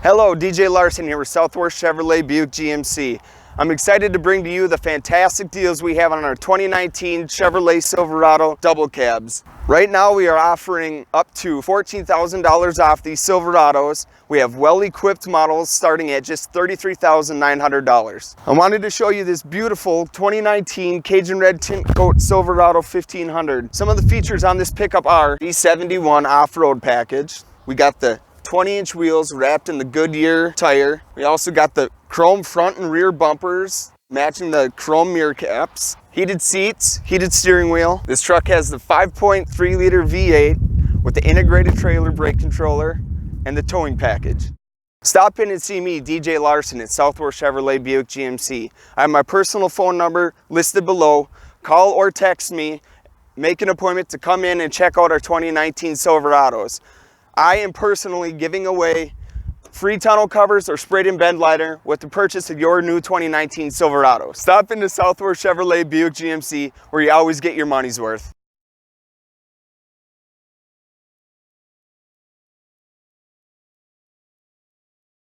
Hello, DJ Larson here with Southwest Chevrolet Buick GMC. I'm excited to bring to you the fantastic deals we have on our 2019 Chevrolet Silverado double cabs. Right now we are offering up to $14,000 off these Silverados. We have well-equipped models starting at just $33,900. I wanted to show you this beautiful 2019 Cajun Red Tint Coat Silverado 1500. Some of the features on this pickup are E71 off-road package. We got the 20-inch wheels wrapped in the Goodyear tire. We also got the chrome front and rear bumpers matching the chrome mirror caps. Heated seats, heated steering wheel. This truck has the 5.3 liter V8 with the integrated trailer brake controller and the towing package. Stop in and see me, DJ Larson at Southwest Chevrolet Buick GMC. I have my personal phone number listed below. Call or text me. Make an appointment to come in and check out our 2019 Silverados. I am personally giving away free tonneau covers or sprayed in bend liner with the purchase of your new 2019 Silverado. Stop into Southwest Chevrolet Buick GMC where you always get your money's worth.